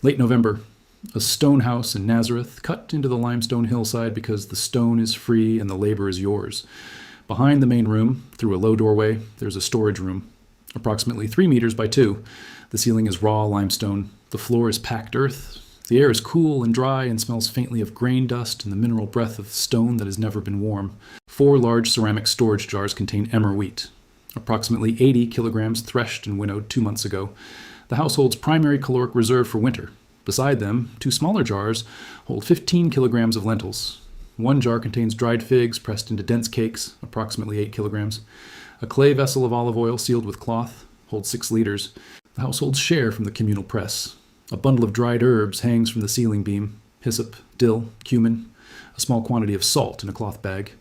Late November. A stone house in Nazareth, cut into the limestone hillside because the stone is free and the labor is yours. Behind the main room, through a low doorway, there's a storage room, approximately 3 meters by 2. The ceiling is raw limestone. The floor is packed earth. The air is cool and dry and smells faintly of grain dust and the mineral breath of stone that has never been warm. 4 large ceramic storage jars contain emmer wheat, approximately 80 kilograms threshed and winnowed 2 months ago, the household's primary caloric reserve for winter. Beside them, 2 smaller jars hold 15 kilograms of lentils. 1 jar contains dried figs pressed into dense cakes, approximately 8 kilograms. A clay vessel of olive oil sealed with cloth holds 6 liters. The household's share from the communal press. A bundle of dried herbs hangs from the ceiling beam: hyssop, dill, cumin, a small quantity of salt in a cloth bag.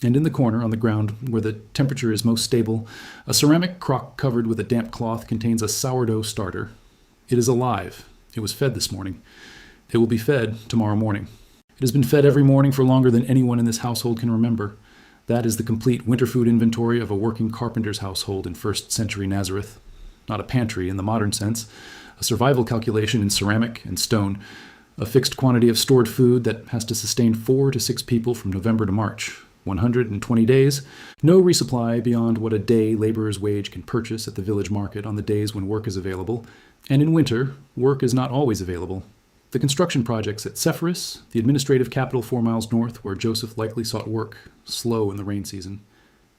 And in the corner, on the ground, where the temperature is most stable, a ceramic crock covered with a damp cloth contains a sourdough starter. It is alive. It was fed this morning. It will be fed tomorrow morning. It has been fed every morning for longer than anyone in this household can remember. That is the complete winter food inventory of a working carpenter's household in first century Nazareth. Not a pantry in the modern sense, a survival calculation in ceramic and stone, a fixed quantity of stored food that has to sustain 4 to 6 people from November to March. 120 days, no resupply beyond what a day laborer's wage can purchase at the village market on the days when work is available, and in winter, work is not always available. The construction projects at Sepphoris, the administrative capital 4 miles north where Joseph likely sought work, slow in the rain season.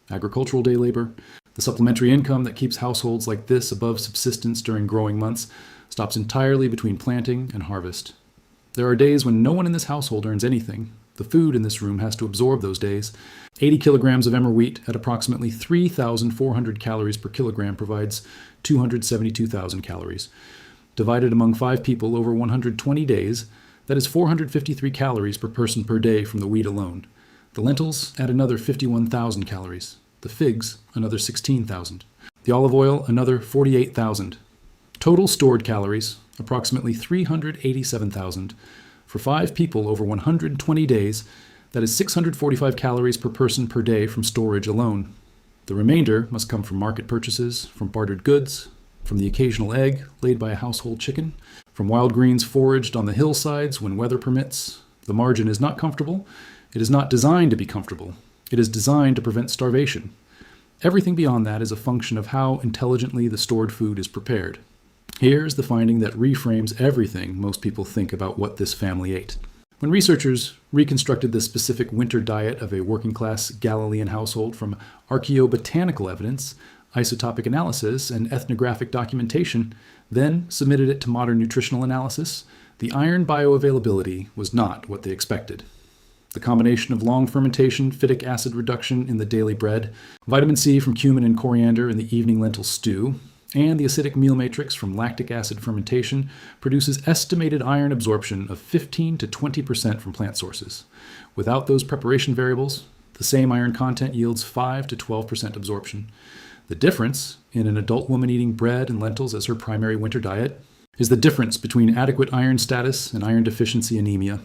Agricultural day labor, the supplementary income that keeps households like this above subsistence during growing months, stops entirely between planting and harvest. There are days when no one in this household earns anything. The food in this room has to absorb those days. 80 kilograms of emmer wheat at approximately 3,400 calories per kilogram provides 272,000 calories. Divided among 5 people over 120 days, that is 453 calories per person per day from the wheat alone. The lentils add another 51,000 calories. The figs, another 16,000. The olive oil, another 48,000. Total stored calories, approximately 387,000. For 5 people over 120 days, that is 645 calories per person per day from storage alone. The remainder must come from market purchases, from bartered goods, from the occasional egg laid by a household chicken, from wild greens foraged on the hillsides when weather permits. The margin is not comfortable. It is not designed to be comfortable. It is designed to prevent starvation. Everything beyond that is a function of how intelligently the stored food is prepared. Here is the finding that reframes everything most people think about what this family ate. When researchers reconstructed the specific winter diet of a working-class Galilean household from archaeobotanical evidence, isotopic analysis, and ethnographic documentation, then submitted it to modern nutritional analysis, the iron bioavailability was not what they expected. The combination of long fermentation, phytic acid reduction in the daily bread, vitamin C from cumin and coriander in the evening lentil stew, and the acidic meal matrix from lactic acid fermentation produces estimated iron absorption of 15 to 20% from plant sources. Without those preparation variables, the same iron content yields 5 to 12% absorption. The difference in an adult woman eating bread and lentils as her primary winter diet is the difference between adequate iron status and iron deficiency anemia.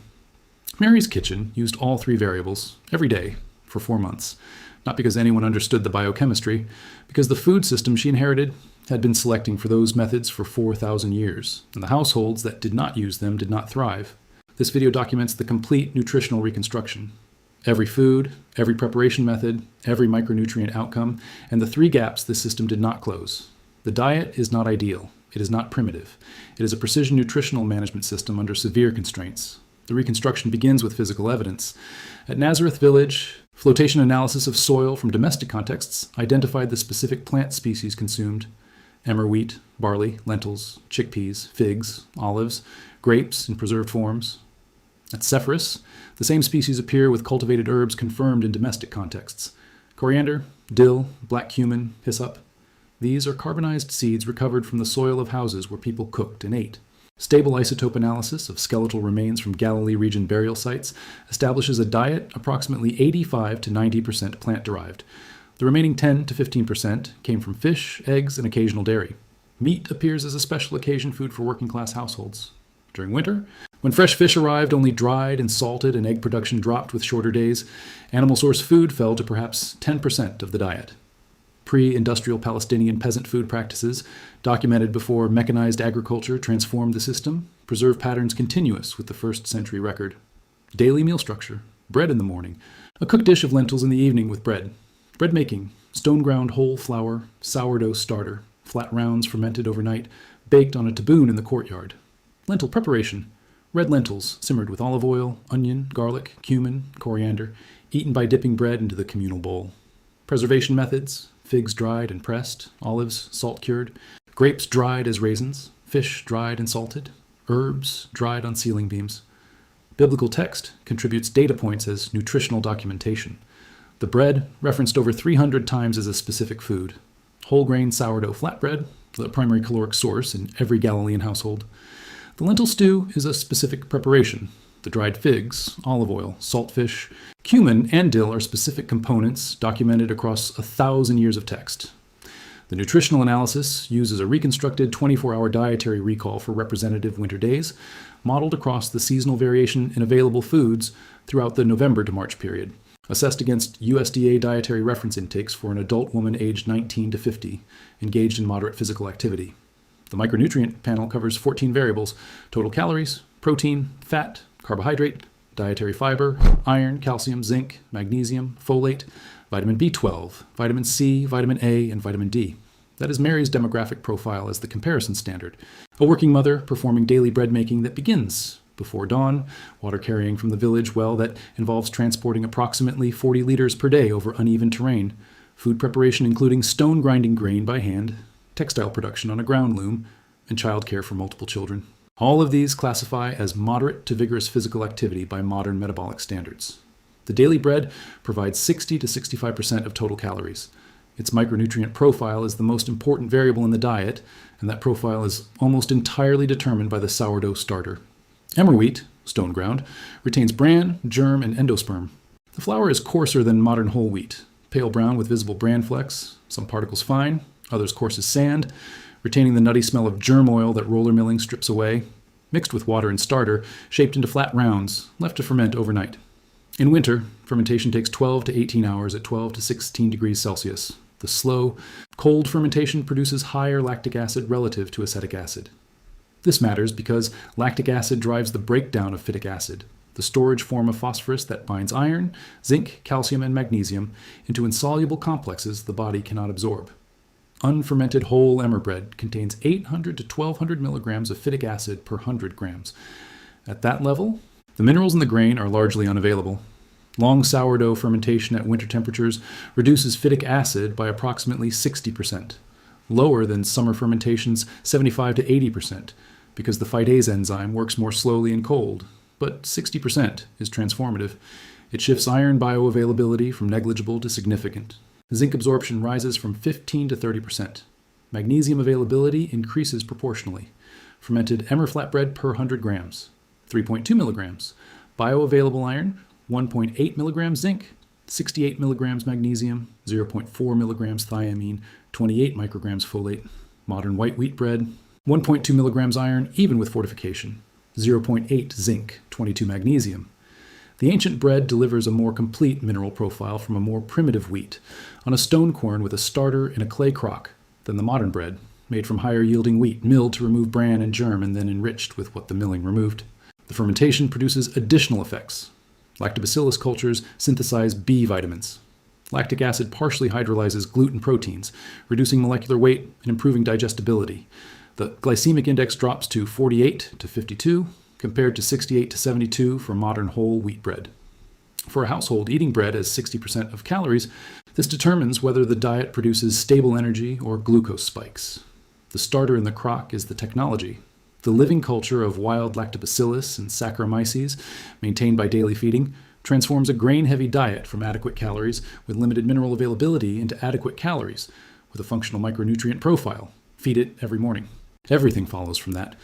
Mary's kitchen used all 3 variables every day for 4 months, not because anyone understood the biochemistry, because the food system she inherited had been selecting for those methods for 4,000 years, and the households that did not use them did not thrive. This video documents the complete nutritional reconstruction. Every food, every preparation method, every micronutrient outcome, and the 3 gaps this system did not close. The diet is not ideal. It is not primitive. It is a precision nutritional management system under severe constraints. The reconstruction begins with physical evidence. At Nazareth Village, flotation analysis of soil from domestic contexts identified the specific plant species consumed: emmer wheat, barley, lentils, chickpeas, figs, olives, grapes in preserved forms. At Sepphoris, the same species appear with cultivated herbs confirmed in domestic contexts: coriander, dill, black cumin, hyssop. These are carbonized seeds recovered from the soil of houses where people cooked and ate. Stable isotope analysis of skeletal remains from Galilee region burial sites establishes a diet approximately 85 to 90% plant-derived. The remaining 10 to 15% came from fish, eggs, and occasional dairy. Meat appears as a special occasion food for working-class households. During winter, when fresh fish arrived only dried and salted and egg production dropped with shorter days, animal source food fell to perhaps 10% of the diet. pre-industrial Palestinian peasant food practices, documented before mechanized agriculture transformed the system, preserve patterns continuous with the 1st century record. Daily meal structure: bread in the morning, a cooked dish of lentils in the evening with bread. Bread making: stone ground whole flour, sourdough starter, flat rounds fermented overnight, baked on a taboon in the courtyard. Lentil preparation: red lentils simmered with olive oil, onion, garlic, cumin, coriander, eaten by dipping bread into the communal bowl. Preservation methods: figs dried and pressed, olives salt cured, grapes dried as raisins, fish dried and salted, herbs dried on ceiling beams. Biblical text contributes data points as nutritional documentation. The bread, referenced over 300 times as a specific food. Whole grain sourdough flatbread, the primary caloric source in every Galilean household. The lentil stew is a specific preparation. The dried figs, olive oil, saltfish, cumin, and dill are specific components documented across 1,000 years of text. The nutritional analysis uses a reconstructed 24-hour dietary recall for representative winter days, modeled across the seasonal variation in available foods throughout the November to March period, assessed against USDA dietary reference intakes for an adult woman aged 19 to 50, engaged in moderate physical activity. The micronutrient panel covers 14 variables: total calories, protein, fat, carbohydrate, dietary fiber, iron, calcium, zinc, magnesium, folate, vitamin B12, vitamin C, vitamin A, and vitamin D. That is Mary's demographic profile as the comparison standard. A working mother performing daily bread making that begins before dawn, water carrying from the village well that involves transporting approximately 40 liters per day over uneven terrain, food preparation including stone grinding grain by hand, textile production on a ground loom, and childcare for multiple children. All of these classify as moderate to vigorous physical activity by modern metabolic standards. The daily bread provides 60 to 65% of total calories. Its micronutrient profile is the most important variable in the diet, and that profile is almost entirely determined by the sourdough starter. Emmer wheat, stone ground, retains bran, germ, and endosperm. The flour is coarser than modern whole wheat, pale brown with visible bran flecks, some particles fine, others coarse as sand, retaining the nutty smell of germ oil that roller milling strips away, mixed with water and starter, shaped into flat rounds, left to ferment overnight. In winter, fermentation takes 12 to 18 hours at 12 to 16 degrees Celsius. The slow, cold fermentation produces higher lactic acid relative to acetic acid. This matters because lactic acid drives the breakdown of phytic acid, the storage form of phosphorus that binds iron, zinc, calcium, and magnesium into insoluble complexes the body cannot absorb. Unfermented whole emmer bread contains 800 to 1,200 milligrams of phytic acid per 100 grams. At that level, the minerals in the grain are largely unavailable. Long sourdough fermentation at winter temperatures reduces phytic acid by approximately 60%, lower than summer fermentation's 75 to 80%, because the phytase enzyme works more slowly in cold, but 60% is transformative. It shifts iron bioavailability from negligible to significant. Zinc absorption rises from 15 to 30%. Magnesium availability increases proportionally. Fermented emmer flatbread per 100 grams, 3.2 milligrams. Bioavailable iron, 1.8 milligrams zinc, 68 milligrams magnesium, 0.4 milligrams thiamine, 28 micrograms folate. Modern white wheat bread, 1.2 milligrams iron, even with fortification, 0.8 zinc, 22 magnesium. The ancient bread delivers a more complete mineral profile from a more primitive wheat, on a stone quern with a starter in a clay crock, than the modern bread, made from higher-yielding wheat, milled to remove bran and germ and then enriched with what the milling removed. The fermentation produces additional effects. Lactobacillus cultures synthesize B vitamins. Lactic acid partially hydrolyzes gluten proteins, reducing molecular weight and improving digestibility. The glycemic index drops to 48 to 52, compared to 68 to 72 for modern whole wheat bread. For a household eating bread as 60% of calories, this determines whether the diet produces stable energy or glucose spikes. The starter in the crock is the technology. The living culture of wild lactobacillus and Saccharomyces, maintained by daily feeding, transforms a grain-heavy diet from adequate calories with limited mineral availability into adequate calories with a functional micronutrient profile. Feed it every morning. Everything follows from that.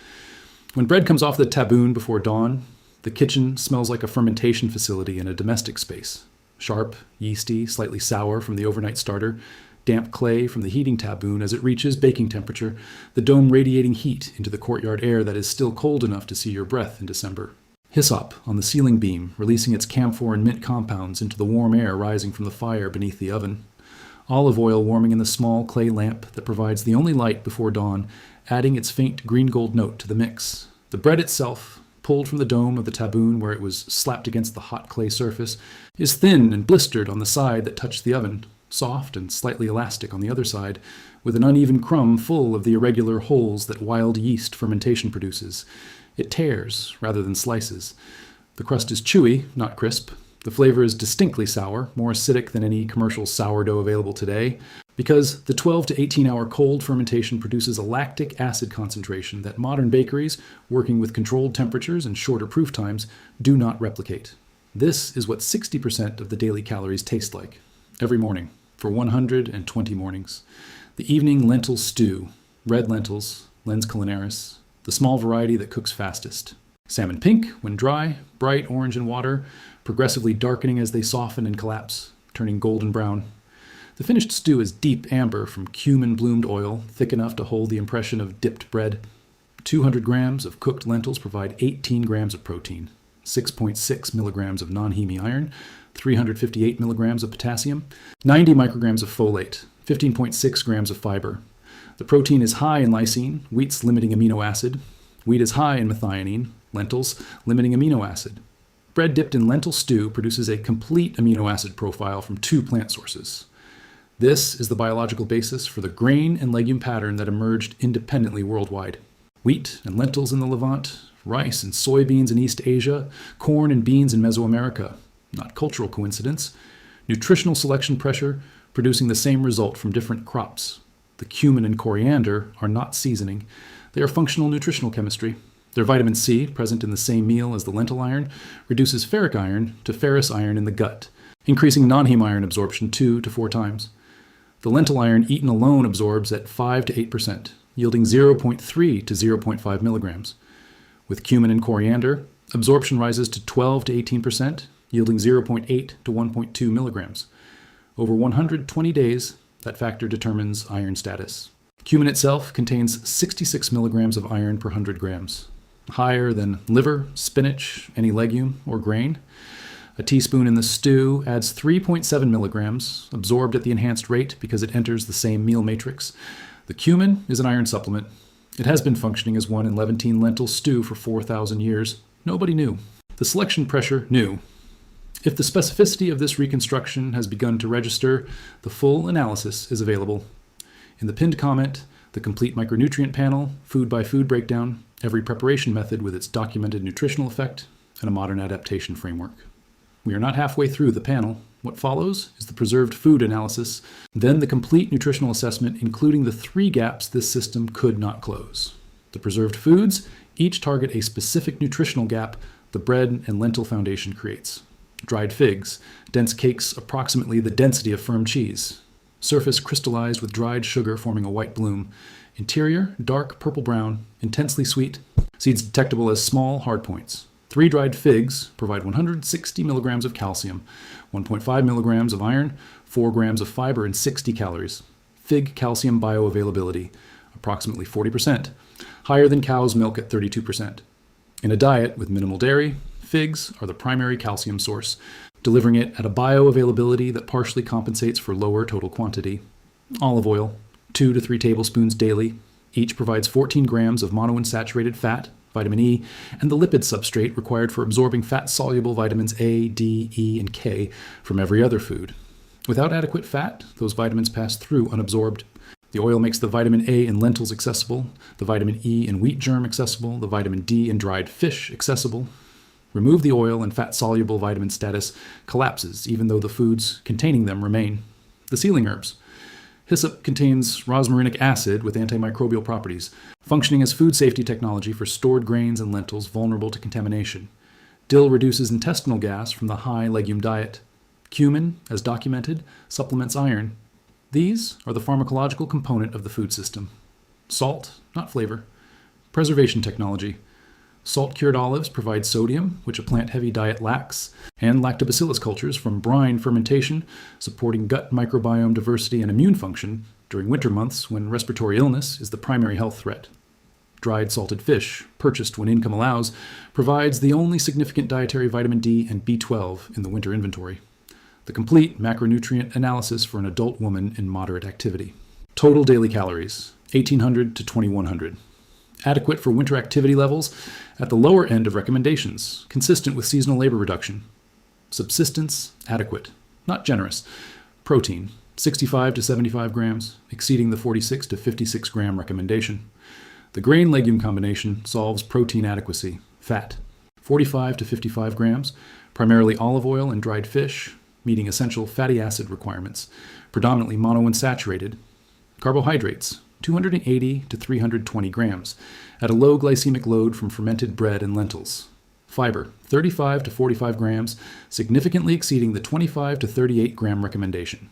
When bread comes off the taboon before dawn, the kitchen smells like a fermentation facility in a domestic space. Sharp, yeasty, slightly sour from the overnight starter, damp clay from the heating taboon as it reaches baking temperature, the dome radiating heat into the courtyard air that is still cold enough to see your breath in December. Hyssop on the ceiling beam, releasing its camphor and mint compounds into the warm air rising from the fire beneath the oven. olive oil warming in the small clay lamp that provides the only light before dawn, adding its faint green-gold note to the mix. The bread itself, pulled from the dome of the taboon where it was slapped against the hot clay surface, is thin and blistered on the side that touched the oven, soft and slightly elastic on the other side, with an uneven crumb full of the irregular holes that wild yeast fermentation produces. It tears rather than slices. The crust is chewy, not crisp. The flavor is distinctly sour, more acidic than any commercial sourdough available today, because the 12 to 18-hour cold fermentation produces a lactic acid concentration that modern bakeries, working with controlled temperatures and shorter proof times, do not replicate. This is what 60% of the daily calories taste like, every morning, for 120 mornings. The evening lentil stew, red lentils, lens culinaris, the small variety that cooks fastest. Salmon pink when dry, bright orange in water, progressively darkening as they soften and collapse, turning golden brown. The finished stew is deep amber from cumin-bloomed oil, thick enough to hold the impression of dipped bread. 200 grams of cooked lentils provide 18 grams of protein, 6.6 milligrams of non-heme iron, 358 milligrams of potassium, 90 micrograms of folate, 15.6 grams of fiber. The protein is high in lysine, wheat's limiting amino acid. Wheat is high in methionine, lentils limiting amino acid. Bread dipped in lentil stew produces a complete amino acid profile from 2 plant sources. This is the biological basis for the grain and legume pattern that emerged independently worldwide. Wheat and lentils in the Levant, rice and soybeans in East Asia, corn and beans in Mesoamerica. Not cultural coincidence. Nutritional selection pressure producing the same result from different crops. The cumin and coriander are not seasoning. They are functional nutritional chemistry. Their vitamin C, present in the same meal as the lentil iron, reduces ferric iron to ferrous iron in the gut, increasing non-heme iron absorption 2 to 4 times. The lentil iron eaten alone absorbs at 5 to 8%, yielding 0.3 to 0.5 milligrams. With cumin and coriander, absorption rises to 12 to 18%, yielding 0.8 to 1.2 milligrams. Over 120 days, that factor determines iron status. Cumin itself contains 66 milligrams of iron per 100 grams, higher than liver, spinach, any legume, or grain. A teaspoon in the stew adds 3.7 milligrams, absorbed at the enhanced rate because it enters the same meal matrix. The cumin is an iron supplement. It has been functioning as one in Levantine lentil stew for 4,000 years. Nobody knew. The selection pressure knew. If the specificity of this reconstruction has begun to register, the full analysis is available. In the pinned comment, the complete micronutrient panel, food-by-food breakdown, every preparation method with its documented nutritional effect, and a modern adaptation framework. We are not halfway through the panel. What follows is the preserved food analysis, then the complete nutritional assessment, including the 3 gaps this system could not close. The preserved foods each target a specific nutritional gap the bread and lentil foundation creates. Dried figs, dense cakes approximately the density of firm cheese. Surface crystallized with dried sugar forming a white bloom. Interior, dark purple-brown, intensely sweet. Seeds detectable as small hard points. 3 dried figs provide 160 milligrams of calcium, 1.5 milligrams of iron, 4 grams of fiber, and 60 calories. Fig calcium bioavailability, approximately 40%, higher than cow's milk at 32%. In a diet with minimal dairy, figs are the primary calcium source, delivering it at a bioavailability that partially compensates for lower total quantity. Olive oil, 2 to 3 tablespoons daily. Each provides 14 grams of monounsaturated fat, vitamin E, and the lipid substrate required for absorbing fat-soluble vitamins A, D, E, and K from every other food. Without adequate fat, those vitamins pass through unabsorbed. The oil makes the vitamin A in lentils accessible, the vitamin E in wheat germ accessible, the vitamin D in dried fish accessible. Remove the oil and fat-soluble vitamin status collapses, even though the foods containing them remain. The sealing herbs. Hyssop contains rosmarinic acid with antimicrobial properties, functioning as food safety technology for stored grains and lentils vulnerable to contamination. Dill reduces intestinal gas from the high legume diet. Cumin, as documented, supplements iron. These are the pharmacological component of the food system. Salt, not flavor. Preservation technology. Salt-cured olives provide sodium, which a plant-heavy diet lacks, and lactobacillus cultures from brine fermentation, supporting gut microbiome diversity and immune function during winter months when respiratory illness is the primary health threat. Dried salted fish, purchased when income allows, provides the only significant dietary vitamin D and B12 in the winter inventory. The complete macronutrient analysis for an adult woman in moderate activity. Total daily calories, 1,800 to 2,100. Adequate for winter activity levels at the lower end of recommendations, consistent with seasonal labor reduction. Subsistence, adequate, not generous. Protein, 65 to 75 grams, exceeding the 46 to 56 gram recommendation. The grain-legume combination solves protein adequacy. Fat, 45 to 55 grams, primarily olive oil and dried fish, meeting essential fatty acid requirements, predominantly monounsaturated. Carbohydrates, 280 to 320 grams, at a low glycemic load from fermented bread and lentils. Fiber, 35 to 45 grams, significantly exceeding the 25 to 38 gram recommendation.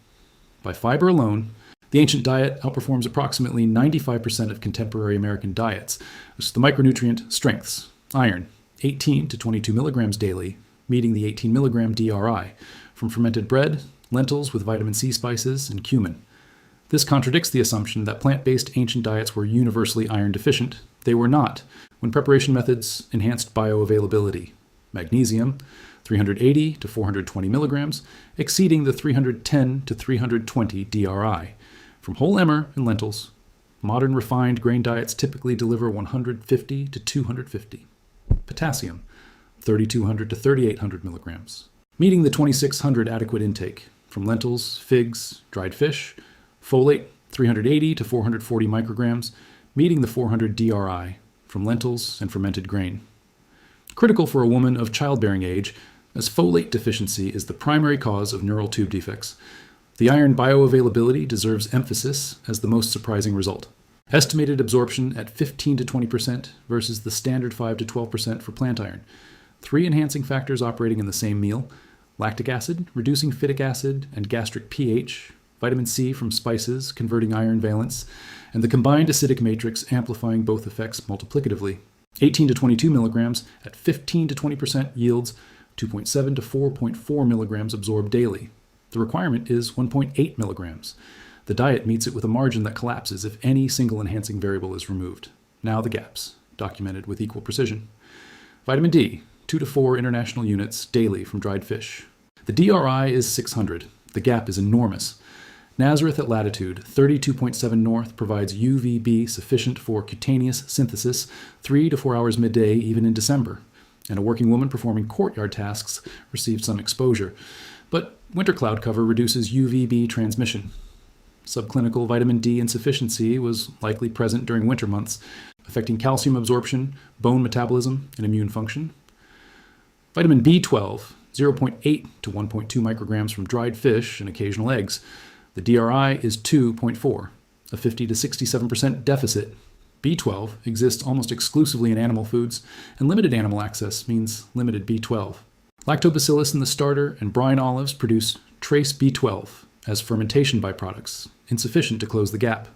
By fiber alone, the ancient diet outperforms approximately 95% of contemporary American diets. The micronutrient strengths: iron, 18 to 22 milligrams daily, meeting the 18 milligram DRI, from fermented bread, lentils with vitamin C spices, and cumin. This contradicts the assumption that plant-based ancient diets were universally iron deficient. They were not, when preparation methods enhanced bioavailability. Magnesium, 380 to 420 milligrams, exceeding the 310 to 320 DRI, from whole emmer and lentils. Modern refined grain diets typically deliver 150 to 250. Potassium, 3,200 to 3,800 milligrams, meeting the 2,600 adequate intake, from lentils, figs, dried fish. Folate, 380 to 440 micrograms, meeting the 400 DRI, from lentils and fermented grain. Critical for a woman of childbearing age, as folate deficiency is the primary cause of neural tube defects. The iron bioavailability deserves emphasis as the most surprising result. Estimated absorption at 15 to 20% versus the standard 5 to 12% for plant iron. 3 enhancing factors operating in the same meal: lactic acid, reducing phytic acid, and gastric pH, vitamin C from spices, converting iron valence, and the combined acidic matrix amplifying both effects multiplicatively. 18 to 22 milligrams at 15 to 20% yields 2.7 to 4.4 milligrams absorbed daily. The requirement is 1.8 milligrams. The diet meets it with a margin that collapses if any single enhancing variable is removed. Now the gaps, documented with equal precision. Vitamin D, 2 to 4 international units daily from dried fish. The DRI is 600. The gap is enormous. Nazareth at latitude 32.7 north provides UVB sufficient for cutaneous synthesis 3 to 4 hours midday even in December, and a working woman performing courtyard tasks received some exposure. But winter cloud cover reduces UVB transmission. Subclinical vitamin D insufficiency was likely present during winter months, affecting calcium absorption, bone metabolism, and immune function. Vitamin B12, 0.8 to 1.2 micrograms from dried fish and occasional eggs. The DRI is 2.4, a 50 to 67% deficit. B12 exists almost exclusively in animal foods, and limited animal access means limited B12. Lactobacillus in the starter and brine olives produce trace B12 as fermentation byproducts, insufficient to close the gap.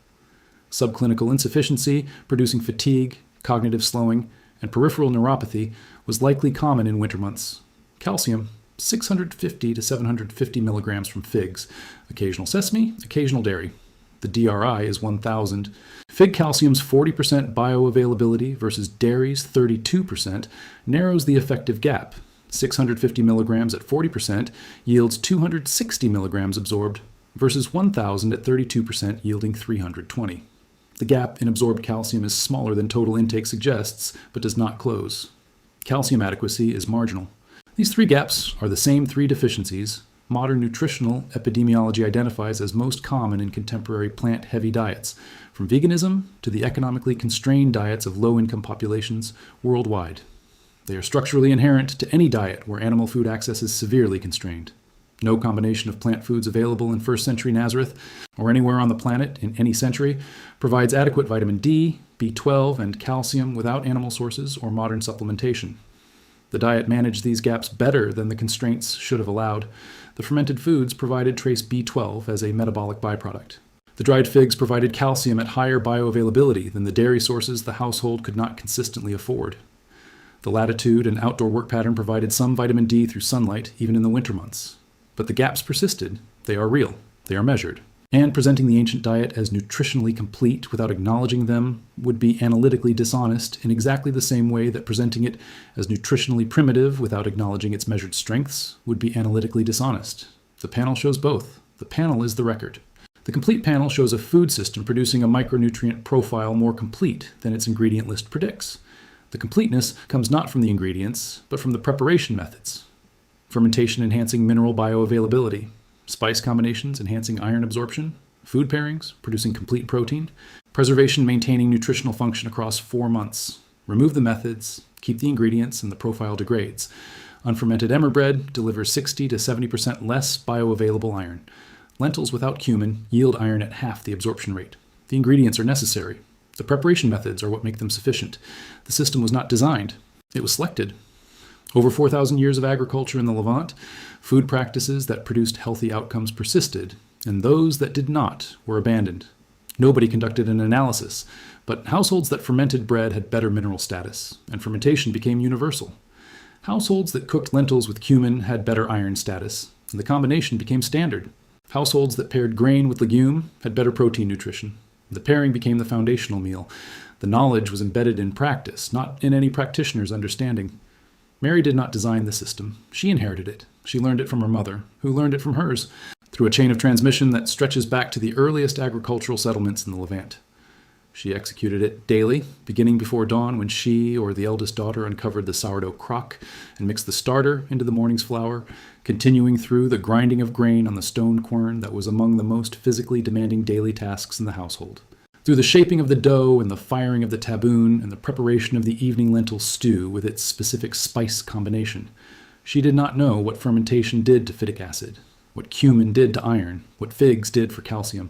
Subclinical insufficiency, producing fatigue, cognitive slowing, and peripheral neuropathy, was likely common in winter months. Calcium, 650 to 750 milligrams from figs, occasional sesame, occasional dairy. The DRI is 1,000. Fig calcium's 40% bioavailability versus dairy's 32% narrows the effective gap. 650 milligrams at 40% yields 260 milligrams absorbed versus 1,000 at 32% yielding 320. The gap in absorbed calcium is smaller than total intake suggests, but does not close. Calcium adequacy is marginal. These 3 gaps are the same 3 deficiencies modern nutritional epidemiology identifies as most common in contemporary plant-heavy diets, from veganism to the economically constrained diets of low-income populations worldwide. They are structurally inherent to any diet where animal food access is severely constrained. No combination of plant foods available in first century Nazareth or anywhere on the planet in any century provides adequate vitamin D, B12, and calcium without animal sources or modern supplementation. The diet managed these gaps better than the constraints should have allowed. The fermented foods provided trace B12 as a metabolic byproduct. The dried figs provided calcium at higher bioavailability than the dairy sources the household could not consistently afford. The latitude and outdoor work pattern provided some vitamin D through sunlight, even in the winter months. But the gaps persisted. They are real. They are measured. And presenting the ancient diet as nutritionally complete without acknowledging them would be analytically dishonest in exactly the same way that presenting it as nutritionally primitive without acknowledging its measured strengths would be analytically dishonest. The panel shows both. The panel is the record. The complete panel shows a food system producing a micronutrient profile more complete than its ingredient list predicts. The completeness comes not from the ingredients, but from the preparation methods. Fermentation enhancing mineral bioavailability, spice combinations enhancing iron absorption, food pairings producing complete protein, preservation maintaining nutritional function across 4 months. Remove the methods, keep the ingredients, and the profile degrades. Unfermented emmer bread delivers 60 to 70% less bioavailable iron. Lentils without cumin yield iron at half the absorption rate. The ingredients are necessary. The preparation methods are what make them sufficient. The system was not designed. It was selected. Over 4,000 years of agriculture in the Levant, food practices that produced healthy outcomes persisted, and those that did not were abandoned. Nobody conducted an analysis, but households that fermented bread had better mineral status, and fermentation became universal. Households that cooked lentils with cumin had better iron status, and the combination became standard. Households that paired grain with legume had better protein nutrition. The pairing became the foundational meal. The knowledge was embedded in practice, not in any practitioner's understanding. Mary did not design the system. She inherited it. She learned it from her mother, who learned it from hers, through a chain of transmission that stretches back to the earliest agricultural settlements in the Levant. She executed it daily, beginning before dawn when she or the eldest daughter uncovered the sourdough crock and mixed the starter into the morning's flour, continuing through the grinding of grain on the stone quern that was among the most physically demanding daily tasks in the household. Through the shaping of the dough and the firing of the taboon and the preparation of the evening lentil stew with its specific spice combination. She did not know what fermentation did to phytic acid, what cumin did to iron, what figs did for calcium.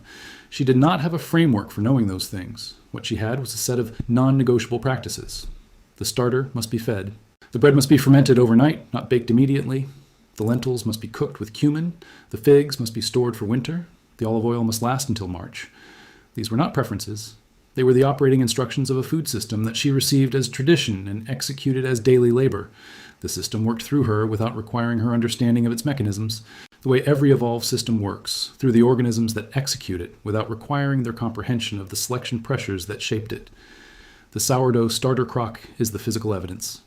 She did not have a framework for knowing those things. What she had was a set of non-negotiable practices. The starter must be fed. The bread must be fermented overnight, not baked immediately. The lentils must be cooked with cumin. The figs must be stored for winter. The olive oil must last until March. These were not preferences. They were the operating instructions of a food system that she received as tradition and executed as daily labor. The system worked through her without requiring her understanding of its mechanisms, the way every evolved system works, through the organisms that execute it without requiring their comprehension of the selection pressures that shaped it. The sourdough starter crock is the physical evidence.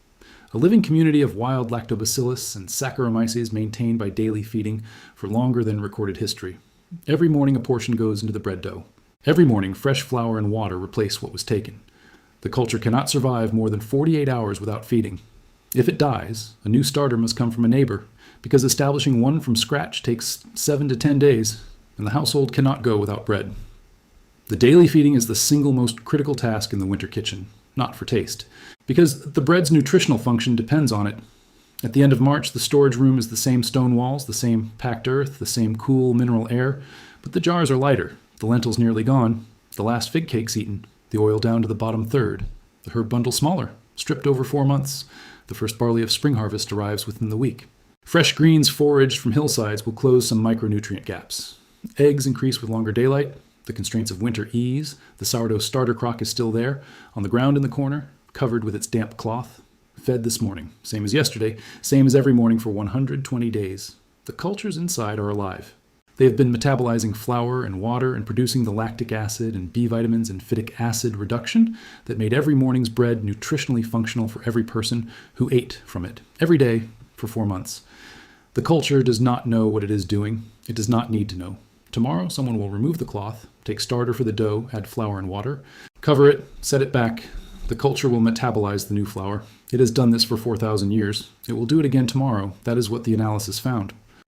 A living community of wild lactobacillus and Saccharomyces maintained by daily feeding for longer than recorded history. Every morning a portion goes into the bread dough. Every morning fresh flour and water replace what was taken. The culture cannot survive more than 48 hours without feeding. If it dies, a new starter must come from a neighbor, because establishing one from scratch takes 7 to 10 days, and the household cannot go without bread. The daily feeding is the single most critical task in the winter kitchen, not for taste, because the bread's nutritional function depends on it. At the end of March, the storage room is the same stone walls, the same packed earth, the same cool mineral air, but the jars are lighter, the lentils nearly gone, the last fig cakes eaten, the oil down to the bottom third, the herb bundle smaller, stripped over 4 months. The first barley of spring harvest arrives within the week. Fresh greens foraged from hillsides will close some micronutrient gaps. Eggs increase with longer daylight. The constraints of winter ease. The sourdough starter crock is still there, on the ground in the corner, covered with its damp cloth. Fed this morning, same as yesterday, same as every morning for 120 days. The cultures inside are alive. They have been metabolizing flour and water and producing the lactic acid and B vitamins and phytic acid reduction that made every morning's bread nutritionally functional for every person who ate from it, every day for 4 months. The culture does not know what it is doing. It does not need to know. Tomorrow, someone will remove the cloth, take starter for the dough, add flour and water, cover it, set it back. The culture will metabolize the new flour. It has done this for 4,000 years. It will do it again tomorrow. That is what the analysis found.